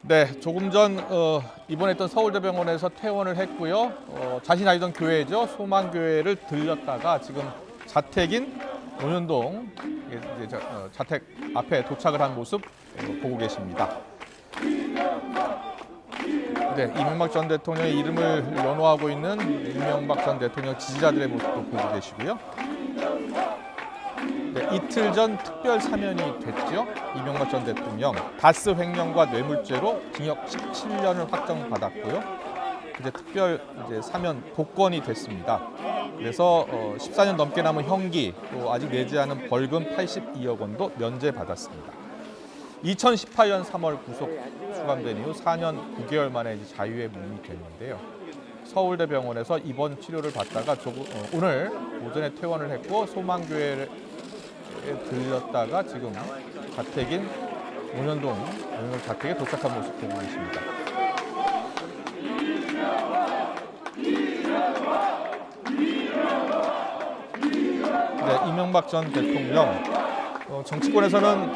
네, 조금 전 입원했던 서울대병원에서 퇴원을 했고요. 자신이 다니던 교회죠. 소망교회를 들렸다가 지금 자택인 논현동 자택 앞에 도착을 한 모습 보고 계십니다. 네, 이명박 전 대통령의 이름을 연호하고 있는 이명박 전 대통령 지지자들의 모습도 보고 계시고요. 네, 이틀 전 특별 사면이 됐죠. 이명박 전 대통령 다스 횡령과 뇌물죄로 징역 17년을 확정받았고요. 이제 특별 사면 복권이 됐습니다. 그래서 14년 넘게 남은 형기 또 아직 내지 않은 벌금 82억 원도 면제받았습니다. 2018년 3월 구속 수감된 이후 4년 9개월 만에 이제 자유의 몸이 됐는데요. 서울대병원에서 입원 치료를 받다가 오늘 오전에 퇴원을 했고 소망교회를 들렸다가 지금 자택인 논현동 자택에 도착한 모습 보고 계십니다. 네, 이명박 전 대통령 정치권에서는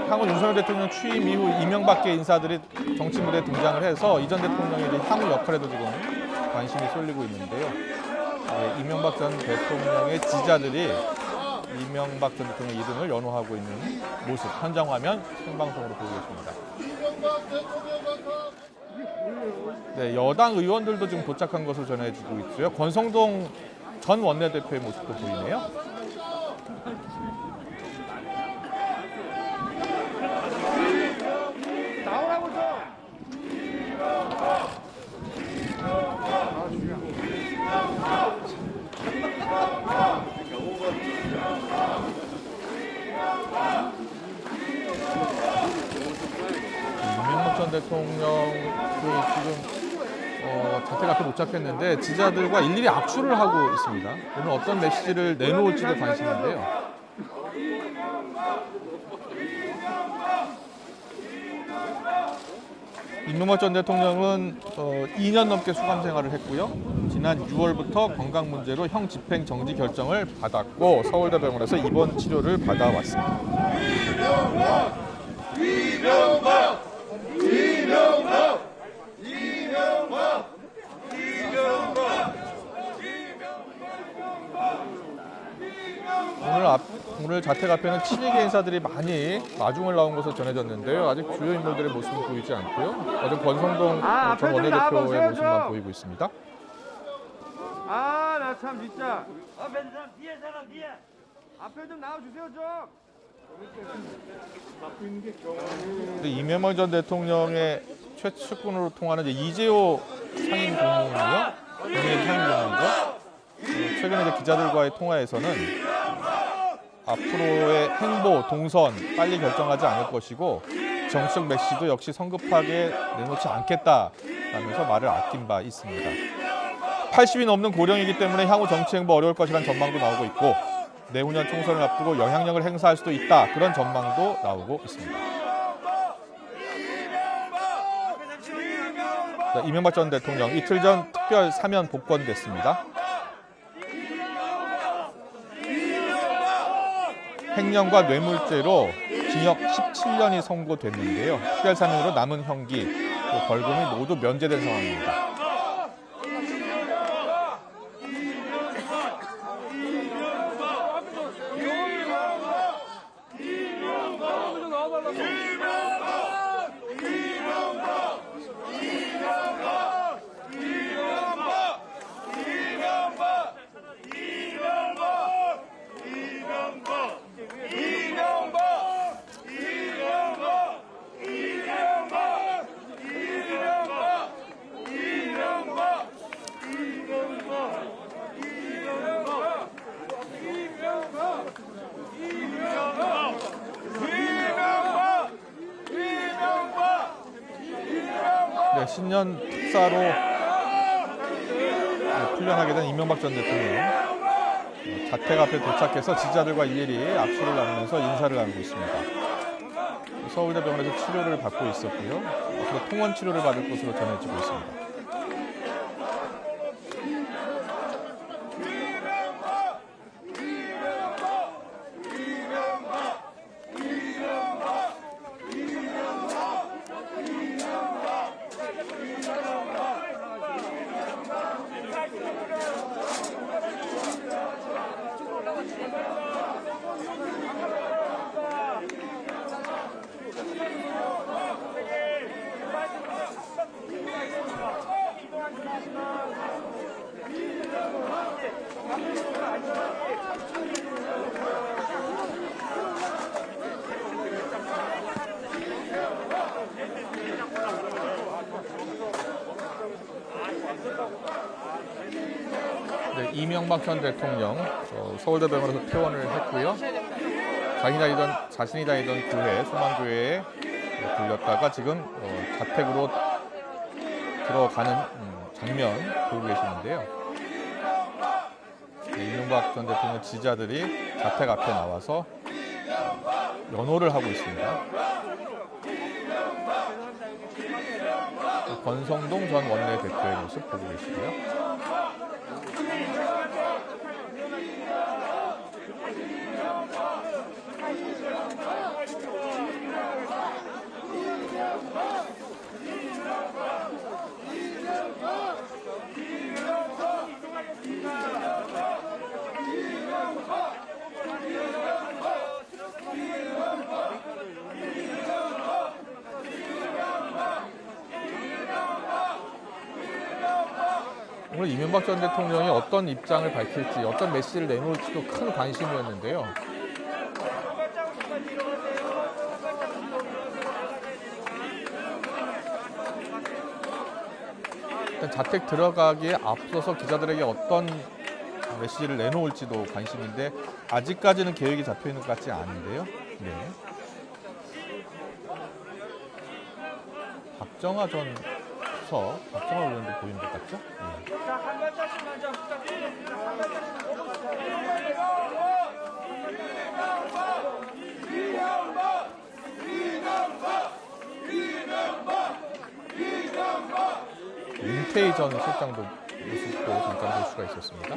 향후 윤석열 대통령 취임 이후 이명박계 인사들이 정치 무대에 등장을 해서 이 전 대통령의 향후 역할에도 지금 관심이 쏠리고 있는데요. 네, 이명박 전 대통령의 지지자들이 이명박 전 대통령 이름을 연호하고 있는 모습, 현장 화면 생방송으로 보고 계십니다. 네, 여당 의원들도 지금 도착한 것으로 전해지고 있고요. 권성동 전 원내대표의 모습도 보이네요. 나오라고 좀. 이명박 전 대통령도 지금 자택 앞에 도착했는데 지지자들과 일일이 악수를 하고 있습니다. 오늘 어떤 메시지를 내놓을지도 관심인데요. 이명박 전 대통령은 2년 넘게 수감 생활을 했고요. 지난 6월부터 건강 문제로 형 집행 정지 결정을 받았고 서울대병원에서 입원 치료를 받아왔습니다. 오늘 자택 앞에는 친이계 인사들이 많이 마중을 나온 것으로 전해졌는데요. 아직 주요 인물들의 모습은 보이지 않고요. 어제 권성동 전 원내대표의 모습만 보이고 있습니다. 아, 나 참 진짜. 앞에 사람 뒤에 사람 뒤에. 앞에 좀 나와주세요 좀. 근데 이명박 전 대통령의 최측근으로 통하는 이재호 상임 고문이요. 국민의힘 상임 고문이죠. 최근에 기자들과의 통화에서는 앞으로의 행보, 동선 빨리 결정하지 않을 것이고 정치적 메시지도 역시 성급하게 내놓지 않겠다라면서 말을 아낀 바 있습니다. 80이 넘는 고령이기 때문에 향후 정치 행보 어려울 것이라는 전망도 나오고 있고 내후년 총선을 앞두고 영향력을 행사할 수도 있다. 그런 전망도 나오고 있습니다. 네, 이명박 전 대통령 이틀 전 특별 사면 복권됐습니다. 횡령과 뇌물죄로 징역 17년이 선고됐는데요. 특별 사면으로 남은 형기, 또 벌금이 모두 면제된 상황입니다. 네, 신년 특사로 풀려나게 된 이명박 전 대통령 자택 앞에 도착해서 지지자들과 일일이 악수를 나누면서 인사를 나누고 있습니다. 서울대병원에서 치료를 받고 있었고요. 앞으로 통원 치료를 받을 것으로 전해지고 있습니다. 네, 이명박 전 대통령 서울대병원에서 퇴원을 했고요. 자신이 다니던 교회, 소망교회에 들렸다가 지금 자택으로 들어가는 장면 보고 계시는데요. 네, 이명박 전 대통령 지지자들이 자택 앞에 나와서 연호를 하고 있습니다. 권성동 전 원내대표의 모습 보고 계시고요. 오늘 이명박 전 대통령이 어떤 입장을 밝힐지, 어떤 메시지를 내놓을지도 큰 관심이었는데요. 일단 자택 들어가기에 앞서서 기자들에게 어떤 메시지를 내놓을지도 관심인데 아직까지는 계획이 잡혀 있는 것 같지 않은데요. 네. 박정화 전 수석, 박정화 의원도 보이는 것 같죠? 네. 윤태희 전 실장도 모습도 잠깐 볼 수가 있었습니다.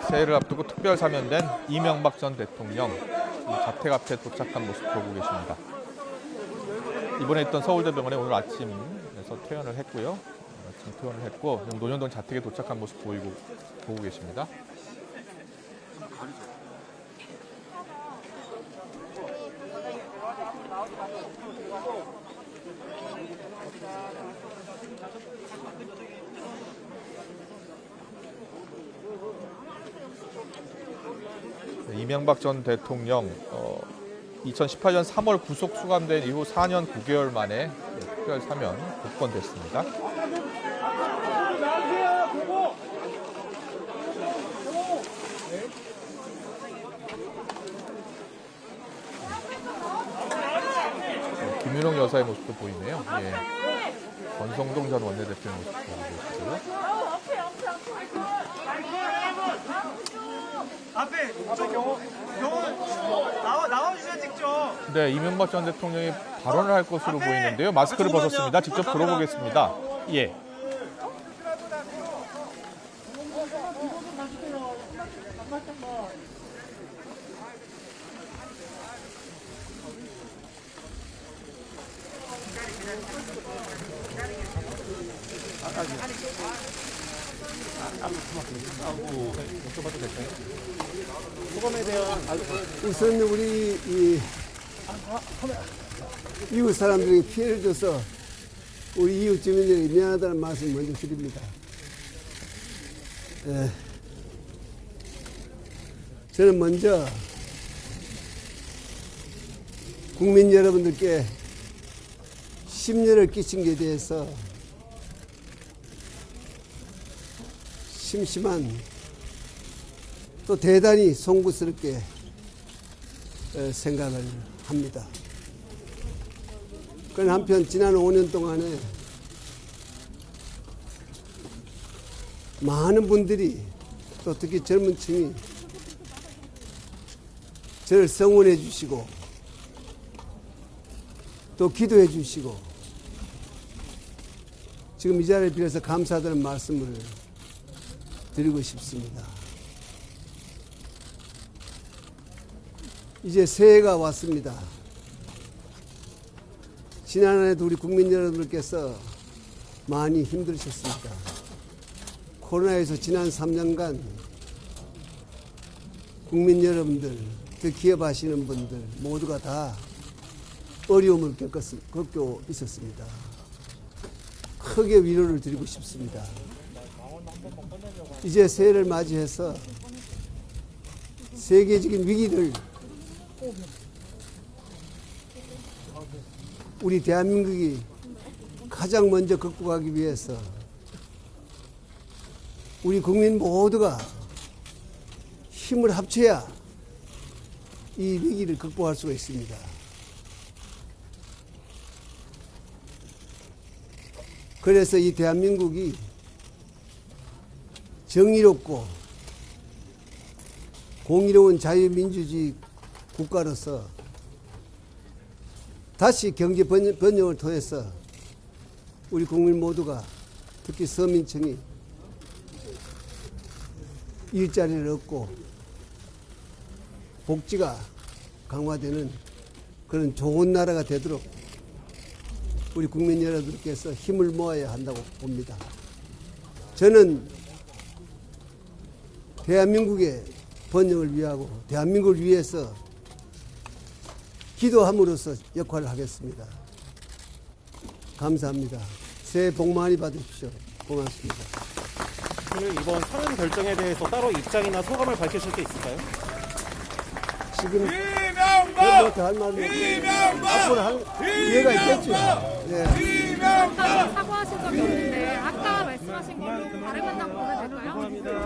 새해를 앞두고 특별 사면된 이명박 전 대통령 자택 앞에 도착한 모습 보고 계십니다. 이번에 있던 서울대병원에 오늘 아침에서 퇴원을 했고요. 아침 퇴원을 했고 논현동 자택에 도착한 모습 보고 계십니다. 이명박 전 대통령 2018년 3월 구속 수감된 이후 4년 9개월 만에 특별 사면 복권됐습니다. 김윤옥 여사의 모습도 보이네요. 예. 권성동 전 원내대표의 모습도 보고 계시고요. 앞에 나와주세요 직접. 네, 이명박 전 대통령이 발언을 할 것으로 보이는데요. 마스크를 벗었습니다. 직접 들어보겠습니다. 예. 여쭤봐도 될까요? 소감에 대한 우선 우리 이웃 사람들에게 피해를 줘서 우리 이웃 주민들에게 미안하다는 말씀 먼저 드립니다. 저는 먼저 국민 여러분들께 심려를 끼친 것에 대해서 심심한 또 대단히 송구스럽게 생각을 합니다. 그러나 한편 지난 5년 동안에 많은 분들이 또 특히 젊은 층이 저를 성원해 주시고 또 기도해 주시고 지금 이 자리를 빌어서 감사드리는 말씀을 드리고 싶습니다. 이제 새해가 왔습니다. 지난 한 해도 우리 국민 여러분들께서 많이 힘들으셨습니다. 코로나에서 지난 3년간 국민 여러분들, 그 기업하시는 분들 모두가 다 어려움을 겪고 있었습니다. 크게 위로를 드리고 싶습니다. 이제 새해를 맞이해서 세계적인 위기를 우리 대한민국이 가장 먼저 극복하기 위해서 우리 국민 모두가 힘을 합쳐야 이 위기를 극복할 수가 있습니다. 그래서 이 대한민국이 정의롭고 공의로운 자유민주주의 국가로서 다시 경제 번영을 통해서 우리 국민 모두가 특히 서민층이 일자리를 얻고 복지가 강화되는 그런 좋은 나라가 되도록 우리 국민 여러분께서 힘을 모아야 한다고 봅니다. 저는 대한민국의 번영을 위하고 대한민국을 위해서 기도함으로써 역할을 하겠습니다. 감사합니다. 새해 복 많이 받으십시오. 고맙습니다. 오늘 이번 사면 결정에 대해서 따로 입장이나 소감을 밝히실 게 있을까요? 지금 그때부터 할 말은 앞으로 할 기회가 있겠죠. 네. 사과하신 적이 없는데 아까 말씀하신 걸로 다른 만남 보면 될까요?